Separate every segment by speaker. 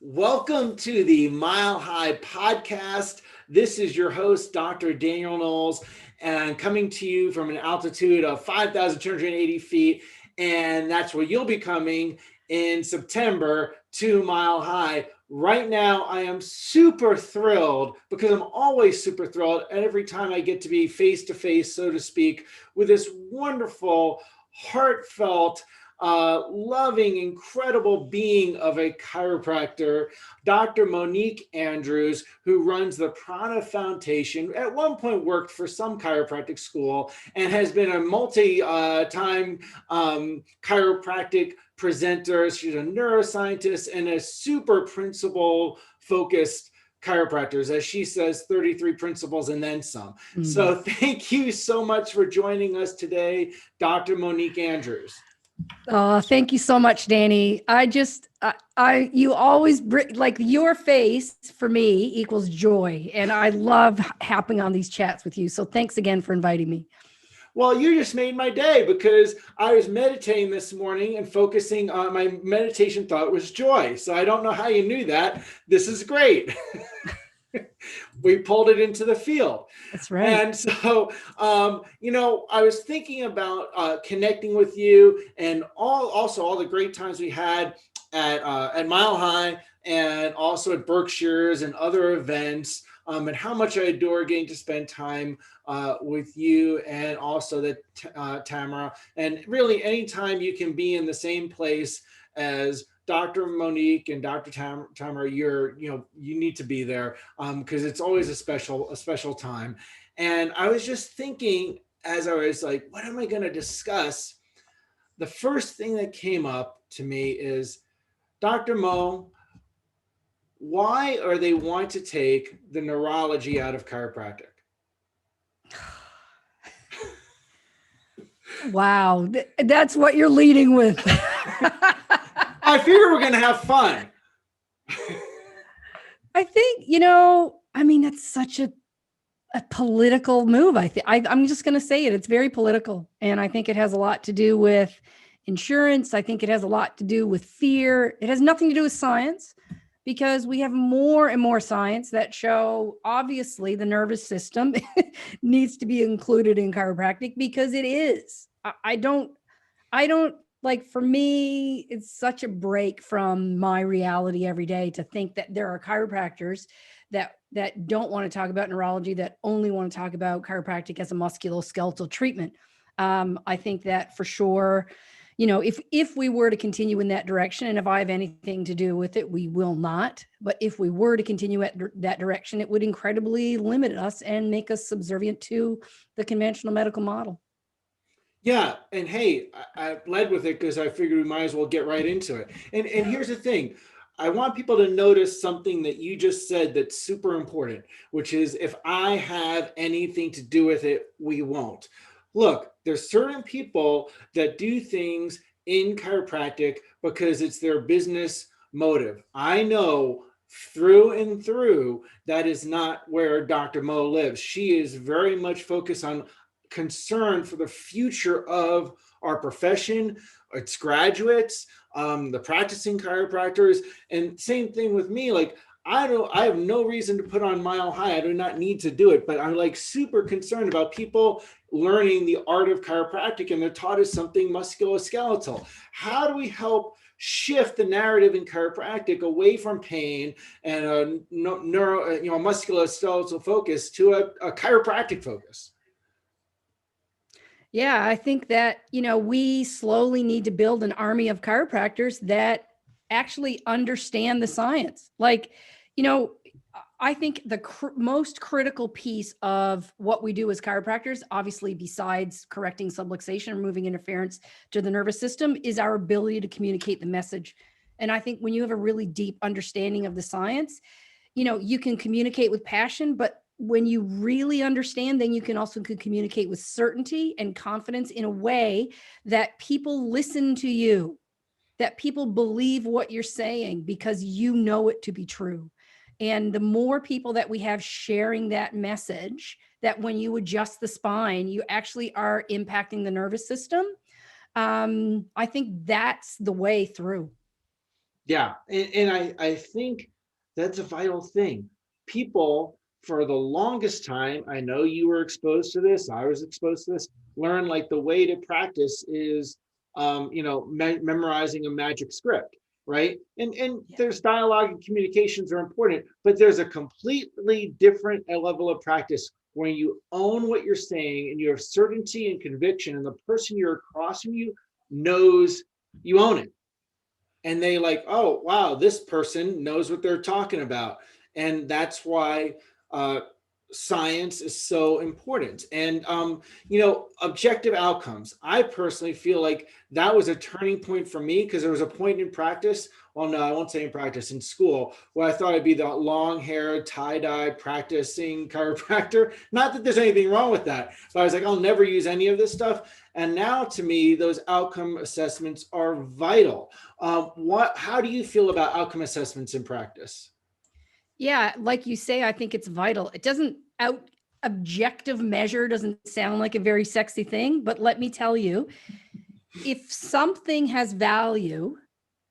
Speaker 1: Welcome to the Mile High Podcast. This is your host, Dr. Daniel Knowles, and coming to you from an altitude of 5,280 feet. And that's where you'll be coming in September to Mile High. Right now, I am super thrilled because I'm always super thrilled every time I get to be face to face, so to speak, with this wonderful, heartfelt, loving, incredible being of a chiropractor, Dr. Monique Andrews, who runs the Prana Foundation, at one point worked for some chiropractic school and has been a multi-time chiropractic presenter. She's a neuroscientist and a super principle focused chiropractors, as she says, 33 principles and then some. So thank you so much for joining us today, Dr. Monique Andrews.
Speaker 2: Thank you so much, Danny. You always like your face for me equals joy. And I love hopping on these chats with you. So thanks again for inviting me.
Speaker 1: Well, you just made my day because I was meditating this morning and focusing on my meditation thought was joy. So I don't know how you knew that. This is great. We pulled it into the field.
Speaker 2: That's right.
Speaker 1: And so, I was thinking about connecting with you and also all the great times we had at Mile High and also at Berkshire's and other events, and how much I adore getting to spend time with you and also Tamara. And really, anytime you can be in the same place as Dr. Monique and Dr. Tamara, you need to be there because it's always a special time. And I was just thinking as I was like, what am I going to discuss? The first thing that came up to me is, Dr. Mo, why are they want to take the neurology out of chiropractic?
Speaker 2: Wow, that's what you're leading with.
Speaker 1: I figure we're going to have fun.
Speaker 2: I think, that's such a political move. I'm just going to say it. It's very political. And I think it has a lot to do with insurance. I think it has a lot to do with fear. It has nothing to do with science because we have more and more science that show obviously the nervous system needs to be included in chiropractic because it is. I don't like, for me, it's such a break from my reality every day to think that there are chiropractors that don't want to talk about neurology, that only want to talk about chiropractic as a musculoskeletal treatment. I think that for sure, if we were to continue in that direction, and if I have anything to do with it, we will not. But if we were to continue at that direction, it would incredibly limit us and make us subservient to the conventional medical model.
Speaker 1: Yeah, and hey, I led with it because I figured we might as well get right into it. And here's the thing. I want people to notice something that you just said that's super important, which is if I have anything to do with it, we won't. Look, there's certain people that do things in chiropractic because it's their business motive. I know through and through that is not where Dr. Mo lives. She is very much focused on concern for the future of our profession, its graduates, the practicing chiropractors, and same thing with me. Like, I have no reason to put on Mile High. I do not need to do it, but I'm like super concerned about people learning the art of chiropractic and they're taught as something musculoskeletal. How do we help shift the narrative in chiropractic away from pain and a musculoskeletal focus to a chiropractic focus?
Speaker 2: Yeah, I think that, we slowly need to build an army of chiropractors that actually understand the science. Like, I think the most critical piece of what we do as chiropractors, obviously, besides correcting subluxation or moving interference to the nervous system, is our ability to communicate the message. And I think when you have a really deep understanding of the science, you can communicate with passion, but when you really understand, then you can also communicate with certainty and confidence in a way that people listen to you, that people believe what you're saying because you know it to be true. And the more people that we have sharing that message, that when you adjust the spine, you actually are impacting the nervous system. I think that's the way through.
Speaker 1: Yeah, and I think that's a vital thing. People, for the longest time, I know you were exposed to this, I was exposed to this, learn like the way to practice is, memorizing a magic script, right? And
Speaker 2: Yeah.
Speaker 1: there's dialogue and communications are important, but there's a completely different level of practice when you own what you're saying and you have certainty and conviction, and the person you're across from you knows you own it, and they like, oh wow, this person knows what they're talking about. And that's why uh, science is so important. And objective outcomes, I personally feel like that was a turning point for me, because there was a point in practice, well no, I won't say in practice, in school, where I thought I'd be the long haired tie-dye practicing chiropractor. Not that there's anything wrong with that, but I was like, I'll never use any of this stuff. And now to me, those outcome assessments are vital. How do you feel about outcome assessments in practice?
Speaker 2: Yeah, like you say, I think it's vital. It doesn't out objective measure doesn't sound like a very sexy thing, but let me tell you, if something has value,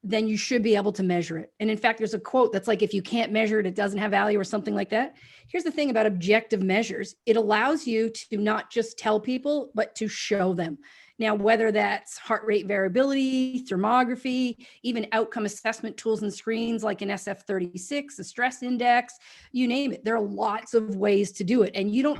Speaker 2: then you should be able to measure it. And in fact, there's a quote that's like, if you can't measure it, it doesn't have value, or something like that. Here's the thing about objective measures: it allows you to not just tell people, but to show them. Now, whether that's heart rate variability, thermography, even outcome assessment tools and screens like an SF-36, a stress index, you name it. There are lots of ways to do it. And you don't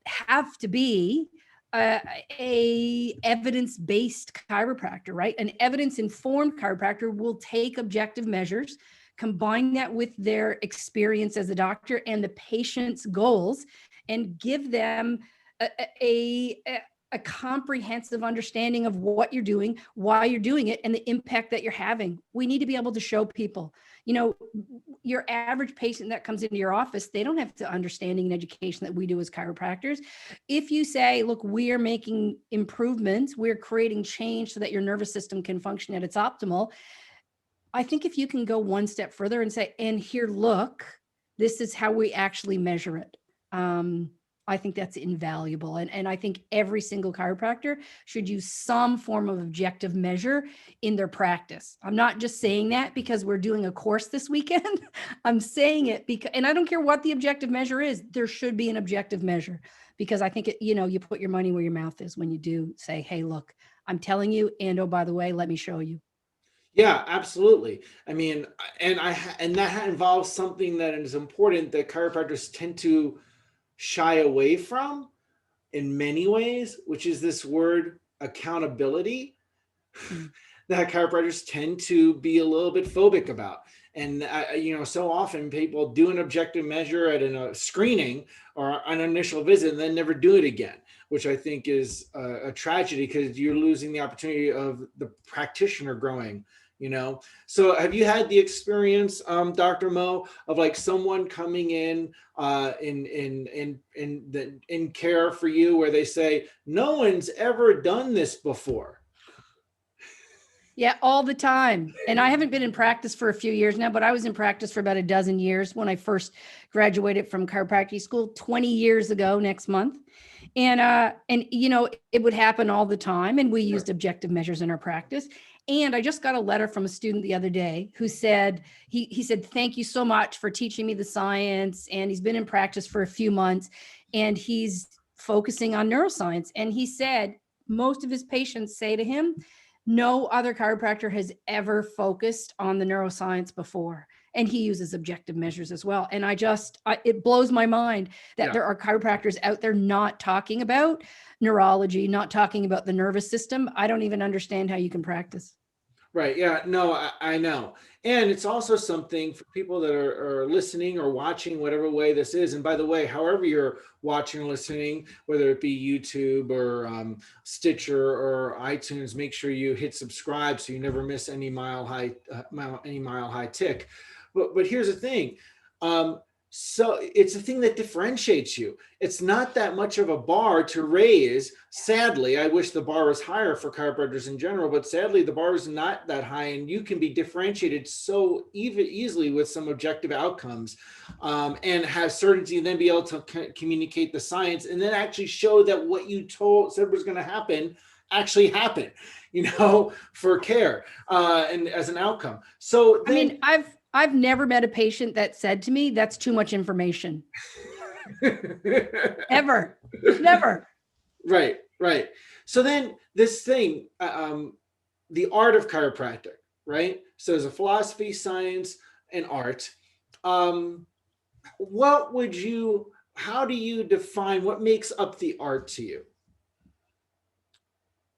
Speaker 2: have to be a evidence-based chiropractor, right? An evidence-informed chiropractor will take objective measures, combine that with their experience as a doctor and the patient's goals, and give them a, a, a comprehensive understanding of what you're doing, why you're doing it, and the impact that you're having. We need to be able to show people. Your average patient that comes into your office, they don't have the understanding and education that we do as chiropractors. If you say, look, we're making improvements, we're creating change so that your nervous system can function at its optimal. I think if you can go one step further and say, and here, look, this is how we actually measure it. I think that's invaluable. And I think every single chiropractor should use some form of objective measure in their practice. I'm not just saying that because we're doing a course this weekend. I'm saying it because, and I don't care what the objective measure is, there should be an objective measure, because I think you put your money where your mouth is when you do say, hey, look, I'm telling you, and oh, by the way, let me show you.
Speaker 1: Yeah, absolutely. I mean, and that involves something that is important that chiropractors tend to shy away from in many ways, which is this word accountability.
Speaker 2: Mm.
Speaker 1: That chiropractors tend to be a little bit phobic about. And so often people do an objective measure at a screening or an initial visit and then never do it again, which I think is a tragedy, because you're losing the opportunity of the practitioner growing. So have you had the experience, Dr. Mo, of like someone coming in care for you, where they say, no one's ever done this before?
Speaker 2: Yeah, all the time. And I haven't been in practice for a few years now, but I was in practice for about a dozen years when I first graduated from chiropractic school 20 years ago next month. And it would happen all the time, and we used objective measures in our practice. And I just got a letter from a student the other day who said, he said, thank you so much for teaching me the science. And he's been in practice for a few months, and he's focusing on neuroscience. And he said most of his patients say to him, no other chiropractor has ever focused on the neuroscience before. And he uses objective measures as well. And it blows my mind that
Speaker 1: Yeah.
Speaker 2: there are chiropractors out there not talking about neurology, not talking about the nervous system. I don't even understand how you can practice.
Speaker 1: Right. Yeah. No, I know. And it's also something for people that are listening or watching, whatever way this is. And by the way, however you're watching or listening, whether it be YouTube or Stitcher or iTunes, make sure you hit subscribe so you never miss any mile high tick. But here's the thing. Um, so it's a thing that differentiates you. It's not that much of a bar to raise. Sadly, I wish the bar was higher for chiropractors in general, but sadly, the bar is not that high, and you can be differentiated so easily with some objective outcomes, and have certainty, and then be able to communicate the science, and then actually show that what you said was going to happen actually happened. for care and as an outcome. So
Speaker 2: I
Speaker 1: then,
Speaker 2: mean, I've never met a patient that said to me, that's too much information. Ever. Never.
Speaker 1: right, right. So then this thing, the art of chiropractic, right? So there's a philosophy, science, and art. Um, what would you, how do you define what makes up the art to you?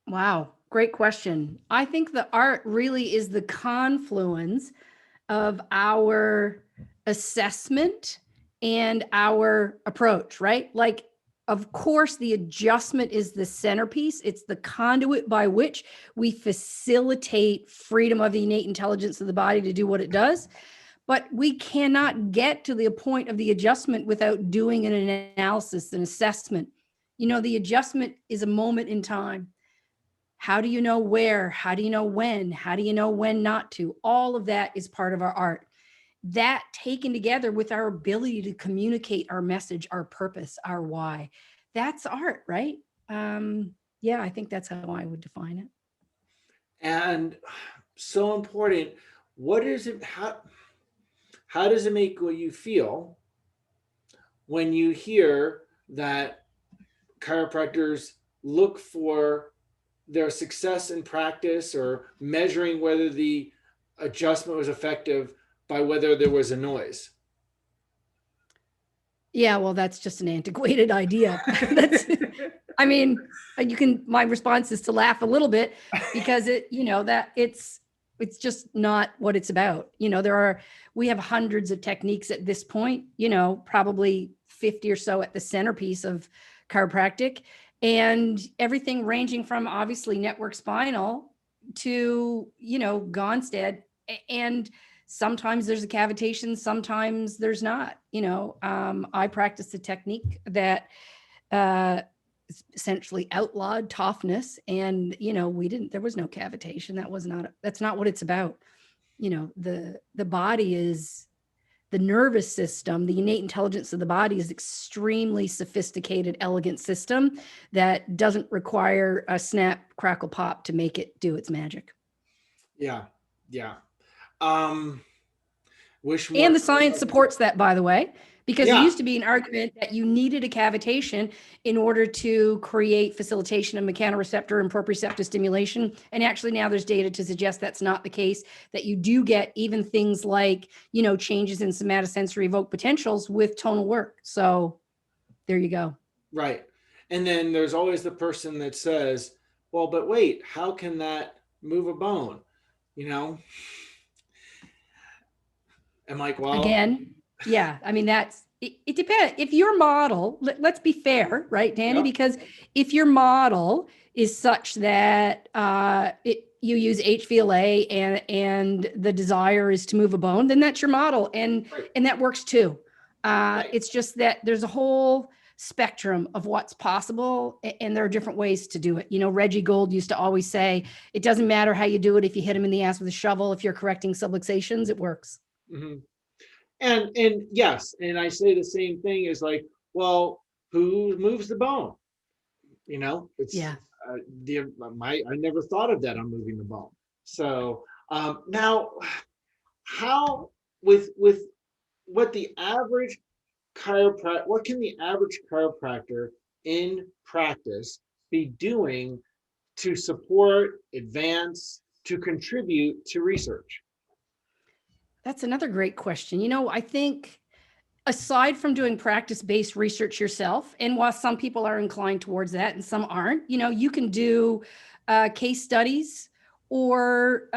Speaker 2: Wow. Great question. I think the art really is the confluence of our assessment and our approach, right? Like, of course, the adjustment is the centerpiece. It's the conduit by which we facilitate freedom of the innate intelligence of the body to do what it does. But we cannot get to the point of the adjustment without doing an analysis, an assessment. The adjustment is a moment in time. How do you know where? How do you know when? How do you know when not to? All of that is part of our art. That taken together with our ability to communicate our message, our purpose, our why. That's art, right? Yeah, I think that's how I would define it.
Speaker 1: And so important. What is it? How does it make you feel when you hear that chiropractors look for their success in practice or measuring whether the adjustment was effective by whether there was a noise?
Speaker 2: Yeah, well, that's just an antiquated idea. I mean, my response is to laugh a little bit because that it's just not what it's about. We have hundreds of techniques at this point, probably 50 or so at the centerpiece of chiropractic, and everything ranging from obviously network spinal to, Gonstead. And sometimes there's a cavitation, sometimes there's not. I practice a technique that uh, essentially outlawed toughness, and there was no cavitation. That's not what it's about. The body is the nervous system, the innate intelligence of the body is extremely sophisticated, elegant system that doesn't require a snap, crackle, pop to make it do its magic.
Speaker 1: Yeah, yeah. Um, wish more.
Speaker 2: And the science supports that, by the way, because there
Speaker 1: Yeah,
Speaker 2: used to be an argument that you needed a cavitation in order to create facilitation of mechanoreceptor and proprioceptive stimulation. And actually now there's data to suggest that's not the case, that you do get even things like, changes in somatosensory evoked potentials with tonal work. So there you go.
Speaker 1: right. And then there's always the person that says, well, but wait, how can that move a bone? You know? I'm like, well,
Speaker 2: Again, yeah, I mean, it depends. If your model, let's be fair, right, Danny?
Speaker 1: yep,
Speaker 2: Because if your model is such that you use HVLA and the desire is to move a bone, then that's your model, and
Speaker 1: right,
Speaker 2: that works too.
Speaker 1: right.
Speaker 2: It's just that there's a whole spectrum of what's possible, and there are different ways to do it. Reggie Gold used to always say, it doesn't matter how you do it. If you hit him in the ass with a shovel, if you're correcting subluxations, it works.
Speaker 1: Mm-hmm. And yes, and I say the same thing is like, well, who moves the bone? It's
Speaker 2: Yeah.
Speaker 1: the my I never thought of that on moving the bone. So now, how with what the average what can the average chiropractor in practice be doing to support, advance, to contribute to research?
Speaker 2: That's another great question. I think aside from doing practice-based research yourself, and while some people are inclined towards that and some aren't, you can do case studies or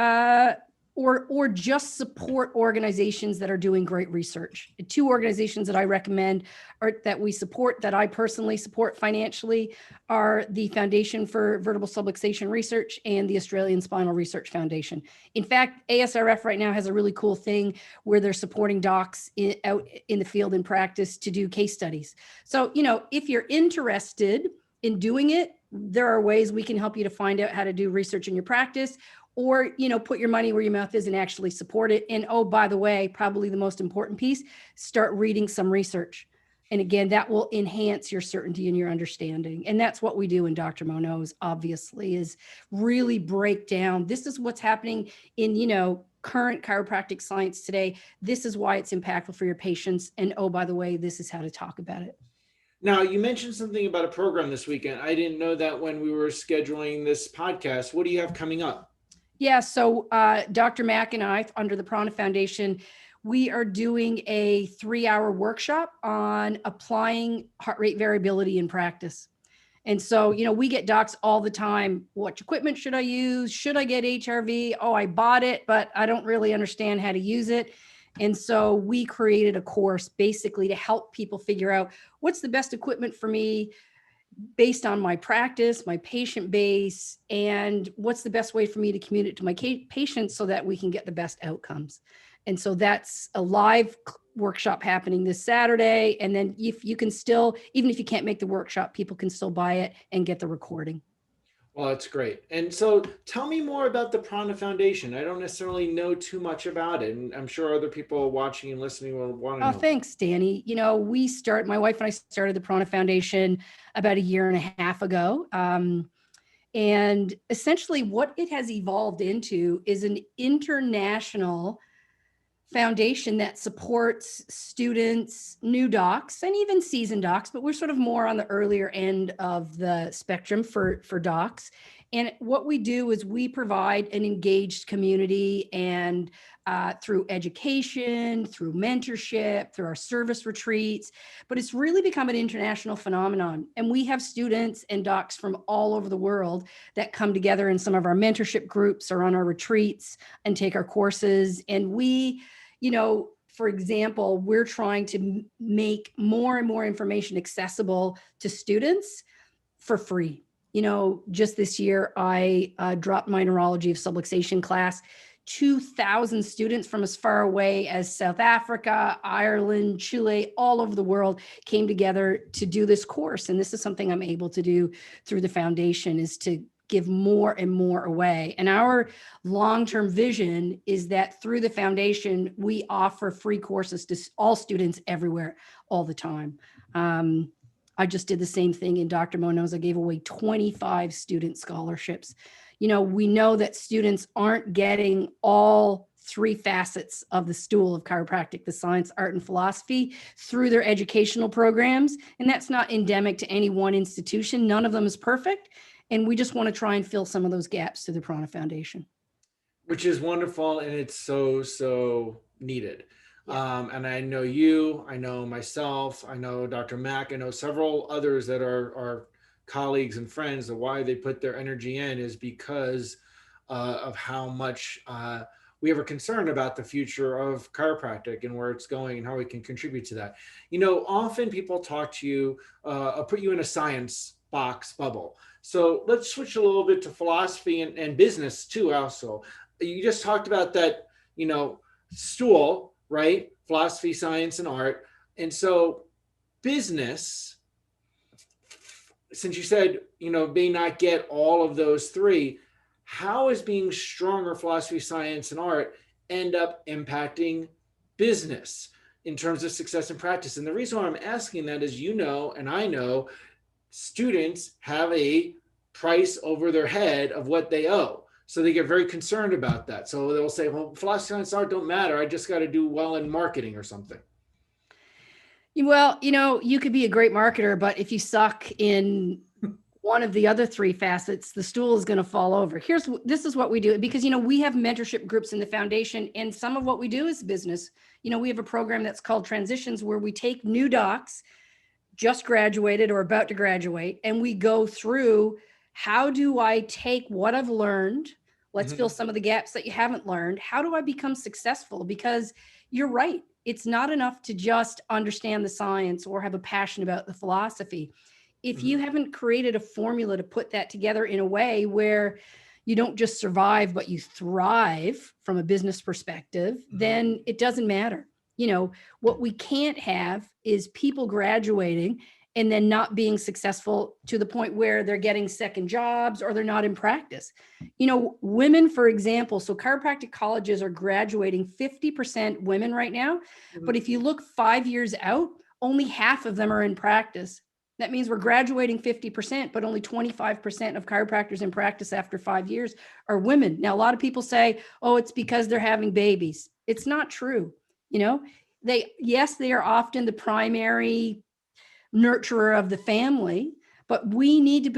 Speaker 2: or just support organizations that are doing great research. Two organizations that I recommend or that we support, that I personally support financially, are the Foundation for Vertebral Subluxation Research and the Australian Spinal Research Foundation. In fact, ASRF right now has a really cool thing where they're supporting docs out in the field in practice to do case studies. So, if you're interested in doing it, there are ways we can help you to find out how to do research in your practice, or put your money where your mouth is and actually support it. And oh, by the way, probably the most important piece, start reading some research. And again, that will enhance your certainty and your understanding. And that's what we do in Dr. Mo Knows, obviously, is really break down. This is what's happening in, current chiropractic science today. This is why it's impactful for your patients. And oh, by the way, this is how to talk about it.
Speaker 1: Now, you mentioned something about a program this weekend. I didn't know that when we were scheduling this podcast. What do you have coming up?
Speaker 2: Yeah, so Dr. Mac and I, under the Prana Foundation, we are doing a 3-hour workshop on applying heart rate variability in practice. And so, we get docs all the time. What equipment should I use? Should I get HRV? Oh, I bought it, but I don't really understand how to use it. And so we created a course basically to help people figure out what's the best equipment for me based on my practice, my patient base, and what's the best way for me to communicate to my patients so that we can get the best outcomes. And so that's a live workshop happening this Saturday. And then if you can still, even if you can't make the workshop, people can still buy it and get the recording.
Speaker 1: Well, that's great. And so tell me more about the Prana Foundation. I don't necessarily know too much about it, and I'm sure other people watching and listening will want to know.
Speaker 2: Oh, thanks, Danny. My wife and I started the Prana Foundation about 1.5 years ago. And essentially what it has evolved into is an international foundation that supports students, new docs, and even seasoned docs, but we're sort of more on the earlier end of the spectrum for docs. And what we do is we provide an engaged community, and through education, through mentorship, through our service retreats, but it's really become an international phenomenon. And we have students and docs from all over the world that come together in some of our mentorship groups or on our retreats and take our courses. And we, for example, we're trying to make more and more information accessible to students for free. Just this year, I dropped my neurology of subluxation class. 2,000 students from as far away as South Africa, Ireland, Chile, all over the world came together to do this course. And this is something I'm able to do through the foundation, is to give more and more away. And our long-term vision is that through the foundation, we offer free courses to all students everywhere, all the time. I just did the same thing in Dr. Mo Knows. I gave away 25 student scholarships. We know that students aren't getting all 3 facets of the stool of chiropractic, the science, art, and philosophy, through their educational programs. And that's not endemic to any one institution. None of them is perfect. And we just want to try and fill some of those gaps through the Prana Foundation.
Speaker 1: Which is wonderful, and it's so needed.
Speaker 2: Yeah.
Speaker 1: And I know you, I know myself, I know Dr. Mack, I know several others that are colleagues and friends, that why they put their energy in is because of how much we have a concern about the future of chiropractic and where it's going and how we can contribute to that. Often people talk to you, put you in a science box bubble. So let's switch a little bit to philosophy and business too. Also, you just talked about that, stool, right? Philosophy, science, and art. And so business, since you said, may not get all of those 3, how is being stronger philosophy, science, and art end up impacting business in terms of success and practice? And the reason why I'm asking that is, and I know, students have a price over their head of what they owe. So they get very concerned about that. So they'll say, well, philosophy, science, art don't matter. I just got to do well in marketing or something.
Speaker 2: Well, you could be a great marketer, but if you suck in one of the other 3 facets, the stool is going to fall over. This is what we do, because, we have mentorship groups in the foundation, and some of what we do is business. We have a program that's called Transitions, where we take new docs, just graduated or about to graduate, and we go through, how do I take what I've learned? Let's fill some of the gaps that you haven't learned. How do I become successful? Because you're right. It's not enough to just understand the science or have a passion about the philosophy. If you haven't created a formula to put that together in a way where you don't just survive, but you thrive from a business perspective, then it doesn't matter. What we can't have is people graduating and then not being successful to the point where they're getting second jobs or they're not in practice. Women, for example, so chiropractic colleges are graduating 50% women right now. But if you look 5 years out, only half of them are in practice. That means we're graduating 50%, but only 25% of chiropractors in practice after 5 years are women. Now, a lot of people say, oh, it's because they're having babies. It's not true. You know, they are often the primary nurturer of the family, but we need to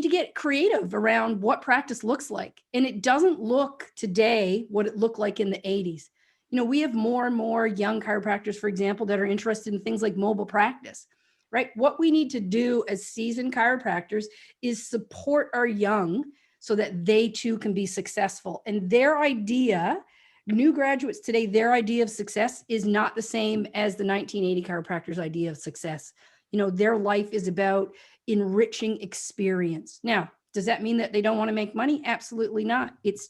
Speaker 2: get creative around what practice looks like. And it doesn't look today what it looked like in the 80s. You know, we have more and more young chiropractors, for example, that are interested in things like mobile practice, right? What we need to do as seasoned chiropractors is support our young so that they too can be successful. And new graduates today, their idea of success is not the same as the 1980 chiropractors' idea of success. You know, their life is about enriching experience. Now, does that mean that they don't want to make money? Absolutely not. It's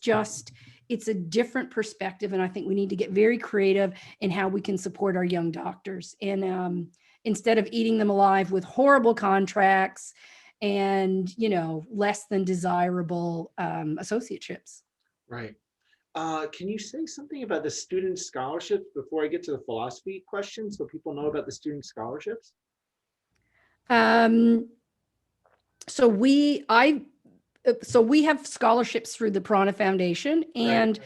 Speaker 2: a different perspective. And I think we need to get very creative in how we can support our young doctors. And instead of eating them alive with horrible contracts and, you know, less than desirable associateships.
Speaker 1: Right. Can you say something about the student scholarships before I get to the philosophy question, so people know about the student scholarships?
Speaker 2: So we have scholarships through the Prana Foundation, and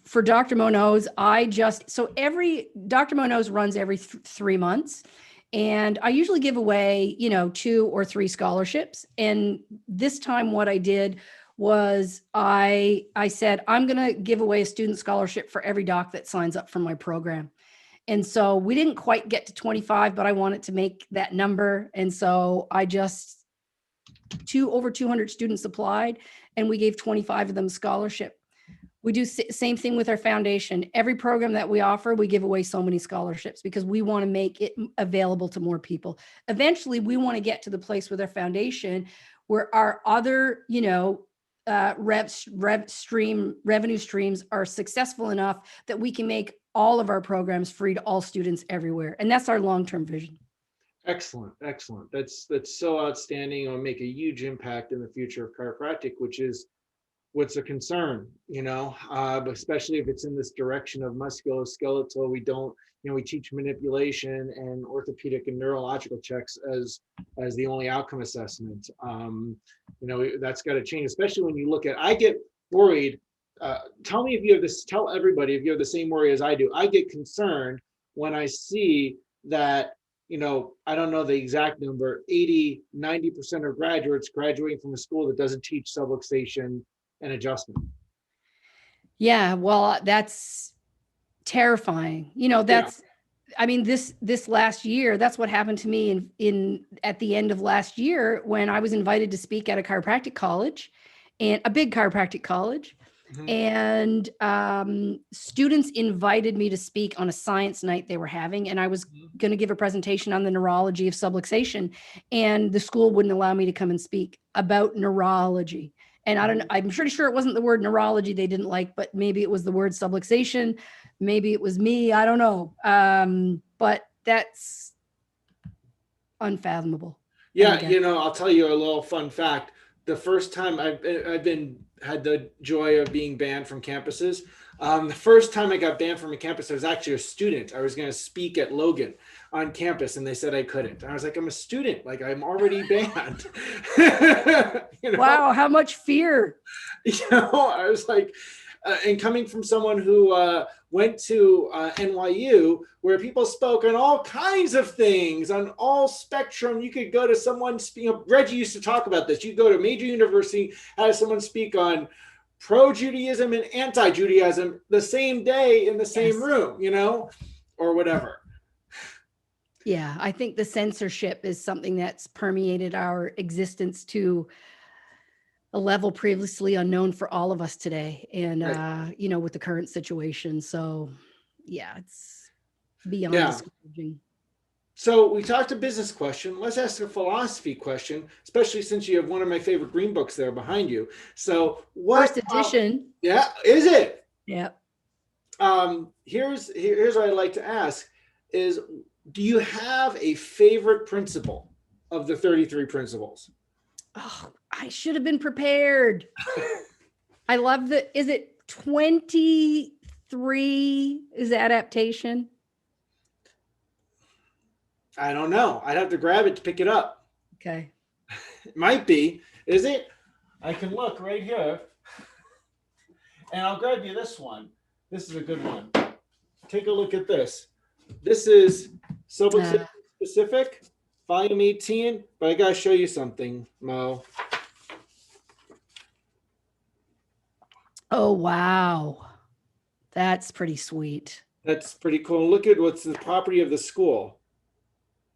Speaker 2: for Dr. Monod's, Dr. Monod's runs every 3 months, and I usually give away, 2 or 3 scholarships. And this time what I did was I said, I'm going to give away a student scholarship for every doc that signs up for my program. And so we didn't quite get to 25, but I wanted to make that number. And so over 200 students applied, and we gave 25 of them scholarship. We do same thing with our foundation. Every program that we offer, we give away so many scholarships because we want to make it available to more people. Eventually, we want to get to the place with our foundation where our other, revenue streams are successful enough that we can make all of our programs free to all students everywhere. And that's our long-term vision.
Speaker 1: Excellent. That's so outstanding. It'll make a huge impact in the future of chiropractic, which is what's a concern, especially if it's in this direction of muscular skeletal. We don't, we teach manipulation and orthopedic and neurological checks as the only outcome assessment. That's got to change, especially when you look at, I get worried. Tell everybody if you have the same worry as I do. I get concerned when I see that, I don't know the exact number, 80-90% of graduates graduating from a school that doesn't teach subluxation and adjustment.
Speaker 2: Yeah, well, that's terrifying. I mean, this last year, that's what happened to me at the end of last year when I was invited to speak at a chiropractic college, and a big chiropractic college. Mm-hmm. And students invited me to speak on a science night they were having, and I was going to give a presentation on the neurology of subluxation, and the school wouldn't allow me to come and speak about neurology. And I'm pretty sure it wasn't the word neurology they didn't like, but maybe it was the word subluxation. Maybe it was me. I don't know. But that's unfathomable.
Speaker 1: Yeah. I'll tell you a little fun fact. The first time I've had the joy of being banned from campuses. The first time I got banned from a campus, I was actually a student. I was going to speak at Logan on campus, and they said I couldn't. And I was like, I'm a student. Like, I'm already banned.
Speaker 2: Wow, how much fear.
Speaker 1: I was like, and coming from someone who went to NYU, where people spoke on all kinds of things, on all spectrum. You could go to someone, Reggie used to talk about this. You go to a major university, have someone speak on pro-Judaism and anti-Judaism the same day in the same room, or whatever.
Speaker 2: Yeah, I think the censorship is something that's permeated our existence to a level previously unknown for all of us today. And, with the current situation. So yeah, it's beyond discouraging.
Speaker 1: So we talked a business question. Let's ask a philosophy question, especially since you have one of my favorite green books there behind you. So
Speaker 2: First edition.
Speaker 1: Yeah, is it?
Speaker 2: Yeah.
Speaker 1: Here's what I'd like to ask is, do you have a favorite principle of the 33 principles?
Speaker 2: Oh, I should have been prepared. I love is it 23 is adaptation?
Speaker 1: I don't know. I'd have to grab it to pick it up.
Speaker 2: Okay.
Speaker 1: It might be. Is it? I can look right here. And I'll grab you this one. This is a good one. Take a look at this. This is subluxation specific, volume 18. But I got to show you something, Mo.
Speaker 2: Oh, wow. That's pretty sweet.
Speaker 1: That's pretty cool. Look at what's the property of the school.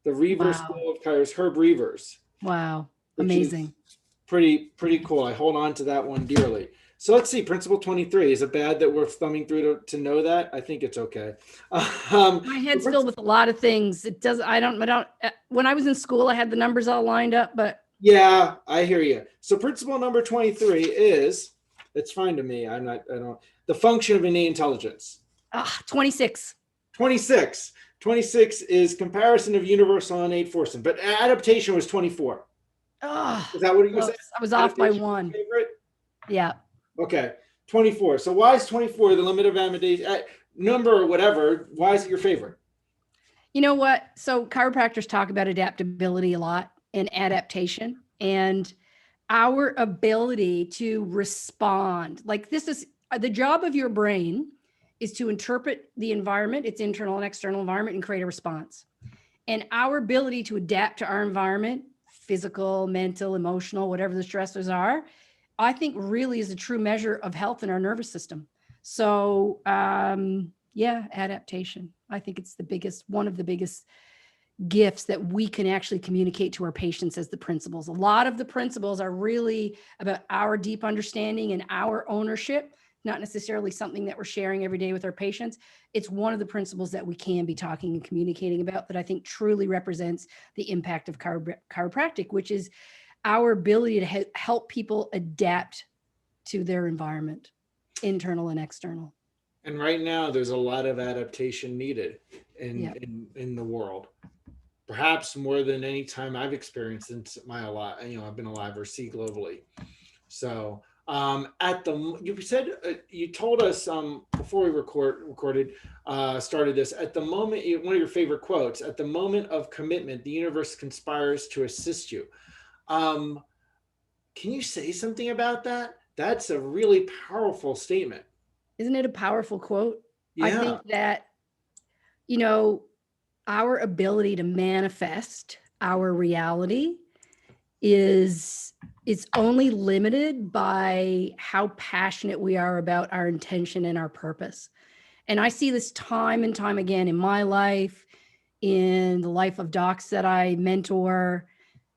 Speaker 1: The Reaver
Speaker 2: Wow.
Speaker 1: School of Chiropractic, Herb Reavers.
Speaker 2: Wow.
Speaker 1: Which
Speaker 2: Amazing.
Speaker 1: is pretty cool. I hold on to that one dearly. So let's see, principle 23. Is it bad that we're thumbing through to know that? I think it's okay.
Speaker 2: My head's filled with a lot of things. It does. I don't, when I was in school, I had the numbers all lined up, but.
Speaker 1: Yeah, I hear you. So principle number 23 is, it's fine to me. The function of innate intelligence.
Speaker 2: 26.
Speaker 1: 26. 26 is comparison of universal innate forces, but adaptation was 24. Is that what you said?
Speaker 2: I was off by one.
Speaker 1: Favorite?
Speaker 2: Yeah.
Speaker 1: Okay. 24. So why is 24 the limit of adaptation number or whatever? Why is it your favorite?
Speaker 2: You know what? So chiropractors talk about adaptability a lot and adaptation and our ability to respond. Like this is the job of your brain is to interpret the environment, its internal and external environment, and create a response. And our ability to adapt to our environment, physical, mental, emotional, whatever the stressors are, I think really is a true measure of health in our nervous system. So yeah, adaptation. I think it's one of the biggest gifts that we can actually communicate to our patients as the principles. A lot of the principles are really about our deep understanding and our ownership, not necessarily something that we're sharing every day with our patients. It's one of the principles that we can be talking and communicating about that I think truly represents the impact of chiropractic, which is our ability to help people adapt to their environment, internal and external.
Speaker 1: And right now, there's a lot of adaptation needed in the world. Perhaps more than any time I've experienced since I've been alive or see globally. So you told us before we started this, at the moment, one of your favorite quotes, at the moment of commitment, the universe conspires to assist you. Can you say something about that? That's a really powerful statement.
Speaker 2: Isn't it a powerful quote?
Speaker 1: Yeah.
Speaker 2: I think that, our ability to manifest our reality is only limited by how passionate we are about our intention and our purpose. And I see this time and time again in my life, in the life of docs that I mentor.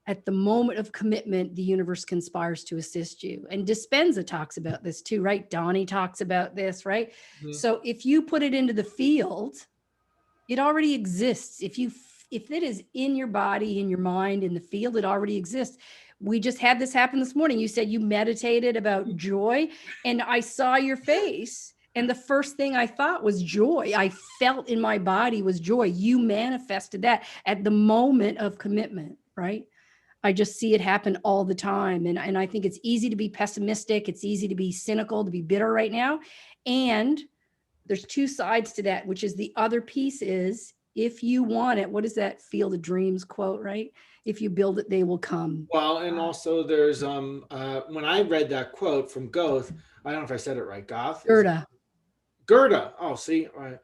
Speaker 2: At the moment of commitment, the universe conspires to assist you. And Dispenza talks about this too, right? Donnie talks about this, right? Mm-hmm. So if you put it into the field, it already exists. If it is in your body, in your mind, in the field, it already exists. We just had this happen this morning. You said you meditated about joy, and I saw your face. And the first thing I thought was joy. I felt in my body was joy. You manifested that at the moment of commitment, right? I just see it happen all the time. And I think it's easy to be pessimistic. It's easy to be cynical, to be bitter right now. And there's two sides to that, which is the other piece is if you want it, what is that Field of Dreams quote, right? If you build it, they will come.
Speaker 1: Well, and also there's when I read that quote from Goethe, I don't know if I said it right,
Speaker 2: Goethe.
Speaker 1: Oh, see, all right.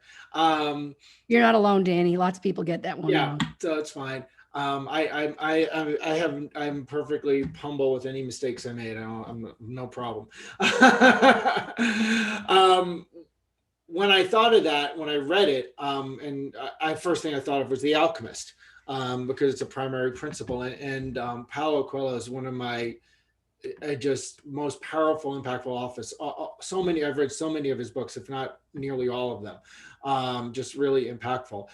Speaker 2: You're not alone, Danny. Lots of people get that one wrong.
Speaker 1: So it's fine. I'm perfectly humble with any mistakes I made. I'm no problem. When I thought of that, when I read it, and first thing I thought of was The Alchemist, because it's a primary principle. And Paulo Coelho is one of my just most powerful, impactful authors. I've read so many of his books, if not nearly all of them. Just really impactful.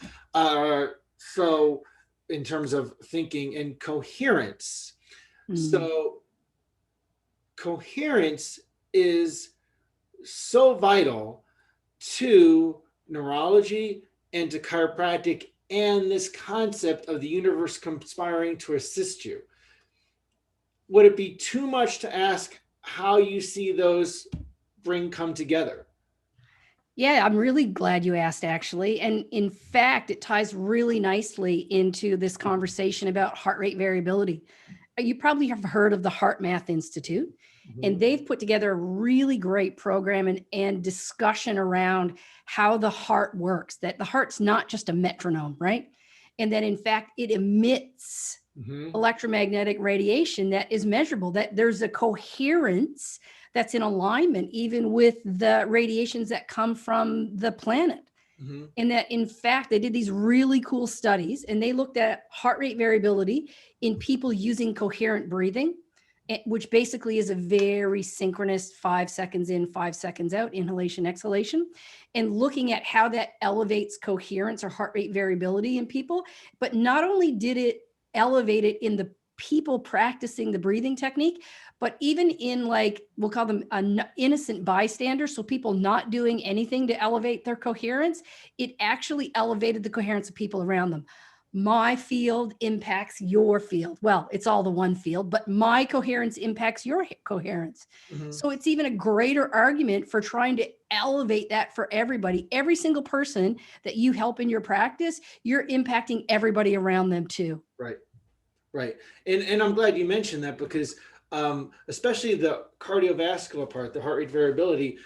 Speaker 1: So in terms of thinking and coherence. Mm-hmm. So coherence is so vital to neurology and to chiropractic and this concept of the universe conspiring to assist you. Would it be too much to ask how you see those come together?
Speaker 2: Yeah, I'm really glad you asked, actually. And in fact, it ties really nicely into this conversation about heart rate variability. You probably have heard of the Heart Math Institute, and
Speaker 1: Mhm.
Speaker 2: they've put together a really great program and discussion around how the heart works, that the heart's not just a metronome, right? And that in fact, it emits
Speaker 1: Mhm.
Speaker 2: electromagnetic radiation that is measurable, that there's a coherence that's in alignment even with the radiations that come from the planet.
Speaker 1: Mhm.
Speaker 2: And that in fact, they did these really cool studies and they looked at heart rate variability in people using coherent breathing, which basically is a very synchronous 5 seconds in, 5 seconds out, inhalation, exhalation, and looking at how that elevates coherence or heart rate variability in people. But not only did it elevate it in the people practicing the breathing technique, but even in, like, we'll call them innocent bystanders, so people not doing anything to elevate their coherence, it actually elevated the coherence of people around them. My field impacts your field. Well, it's all the one field, but my coherence impacts your coherence.
Speaker 1: Mhm.
Speaker 2: So it's even a greater argument for trying to elevate that for everybody. Every single person that you help in your practice, you're impacting everybody around them too.
Speaker 1: Right. Right. And I'm glad you mentioned that because especially the cardiovascular part, the heart rate variability,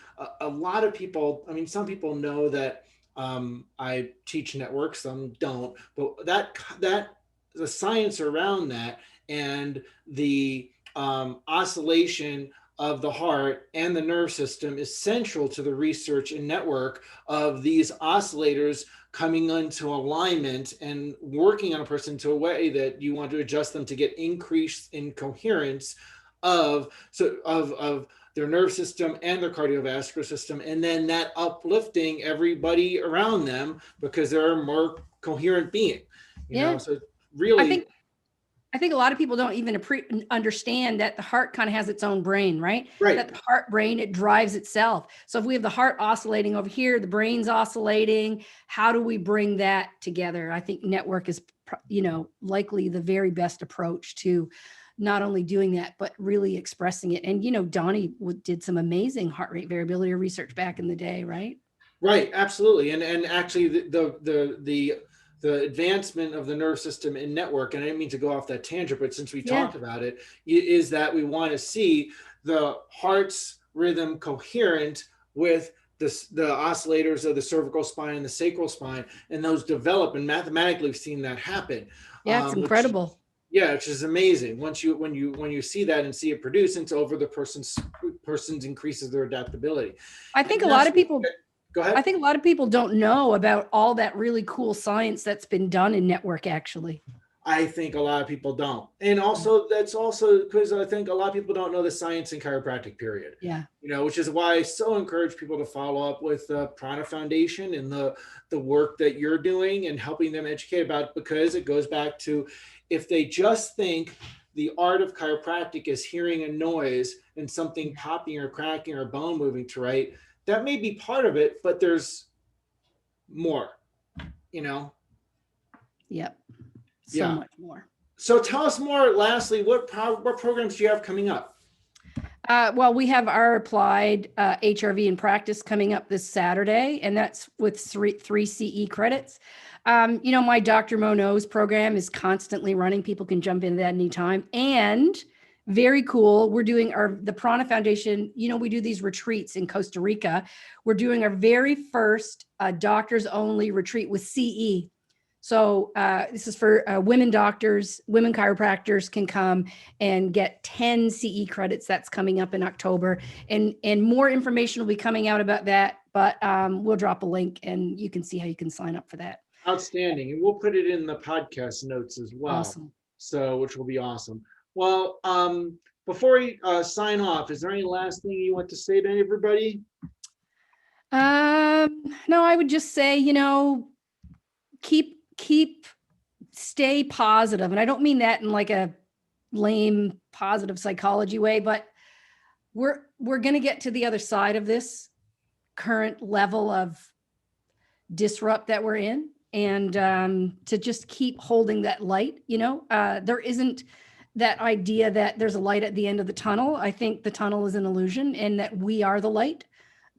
Speaker 1: a lot of people, I mean, some people know that I teach network, some don't, but that the science around that and the oscillation of the heart and the nerve system is central to the research and network of these oscillators coming into alignment and working on a person to a way that you want to adjust them to get increase in coherence of their nerve system and their cardiovascular system, and then that uplifting everybody around them because they're a more coherent being,
Speaker 2: Yeah.
Speaker 1: so
Speaker 2: I
Speaker 1: really.
Speaker 2: think I think a lot of people don't even understand that the heart kind of has its own brain, right?
Speaker 1: Right.
Speaker 2: That the heart brain, it drives itself. So if we have the heart oscillating over here, the brain's oscillating, how do we bring that together? I think network is, likely the very best approach to not only doing that, but really expressing it. And, Donnie did some amazing heart rate variability research back in the day, right?
Speaker 1: Right, absolutely, and actually the advancement of the nerve system in network, and I didn't mean to go off that tangent, but since we
Speaker 2: Yeah.
Speaker 1: talked about it, is that we want to see the heart's rhythm coherent with the oscillators of the cervical spine and the sacral spine, and those develop, and mathematically we've seen that happen,
Speaker 2: Yeah, it's
Speaker 1: which
Speaker 2: incredible.
Speaker 1: yeah, which is amazing. Once you when you see that and see it produce into over the person's increases their adaptability,
Speaker 2: I
Speaker 1: and
Speaker 2: think a lot
Speaker 1: that's
Speaker 2: of people
Speaker 1: go
Speaker 2: I
Speaker 1: ahead.
Speaker 2: think a lot of people don't know about all that really cool science that's been done in network, actually.
Speaker 1: I think a lot of people don't. And also, that's also because I think a lot of people don't know the science in chiropractic, period.
Speaker 2: Yeah.
Speaker 1: Which is why I so encourage people to follow up with the Prana Foundation and the work that you're doing and helping them educate about, because it goes back to, if they just think the art of chiropractic is hearing a noise and something
Speaker 2: Yeah.
Speaker 1: popping or cracking or bone moving to right, that may be part of it, but there's more, you know?
Speaker 2: Yep. So
Speaker 1: Yeah.
Speaker 2: much more.
Speaker 1: So tell us more. Lastly, what programs do you have coming up?
Speaker 2: Well, we have our applied HRV in practice coming up this Saturday, and that's with three CE credits. My Dr. Monod's program is constantly running. People can jump into that anytime. And very cool, we're doing the Prana Foundation. We do these retreats in Costa Rica. We're doing our very first doctors only retreat with CE. So this is for women doctors, women chiropractors can come and get 10 CE credits. That's coming up in October, and more information will be coming out about that. But we'll drop a link, and you can see how you can sign up for that.
Speaker 1: Outstanding. And we'll put it in the podcast notes as well.
Speaker 2: Awesome.
Speaker 1: So, which will be awesome. Well, before we sign off, is there any last thing you want to say to everybody?
Speaker 2: No, I would just say, keep stay positive, and I don't mean that in like a lame positive psychology way, but we're going to get to the other side of this current level of disrupt that we're in, and to just keep holding that light. There isn't that idea that there's a light at the end of the tunnel. I think the tunnel is an illusion and that we are the light,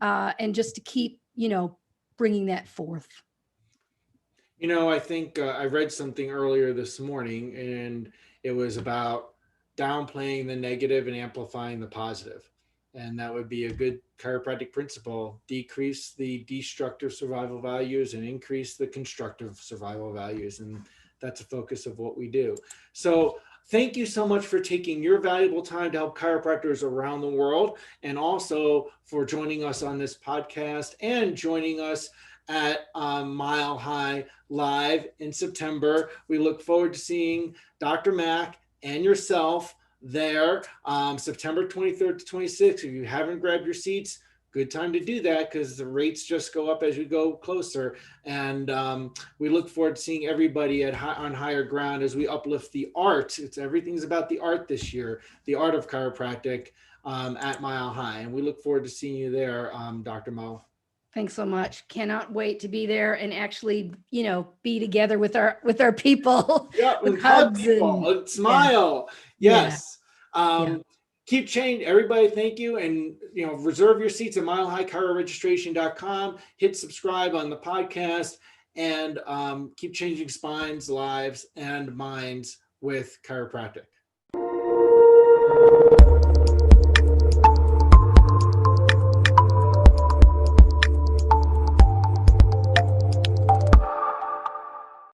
Speaker 2: and just to keep bringing that forth.
Speaker 1: I think I read something earlier this morning, and it was about downplaying the negative and amplifying the positive. And that would be a good chiropractic principle: decrease the destructive survival values and increase the constructive survival values. And that's a focus of what we do. So thank you so much for taking your valuable time to help chiropractors around the world, and also for joining us on this podcast and joining us at Mile High Live in September. We look forward to seeing Dr. Mac and yourself there September 23rd to 26th. If you haven't grabbed your seats, good time to do that, because the rates just go up as we go closer. And we look forward to seeing everybody on higher ground as we uplift the art. Everything's about the art this year, the art of chiropractic at Mile High. And we look forward to seeing you there, Dr. Mo.
Speaker 2: Thanks so much. Cannot wait to be there and actually, be together with our people.
Speaker 1: Yeah,
Speaker 2: with
Speaker 1: hug
Speaker 2: hugs
Speaker 1: people,
Speaker 2: and
Speaker 1: smile. Yes.
Speaker 2: Yeah.
Speaker 1: Keep changing. Everybody, thank you. And, reserve your seats at milehighchiroregistration.com. Hit subscribe on the podcast, and keep changing spines, lives, and minds with chiropractic.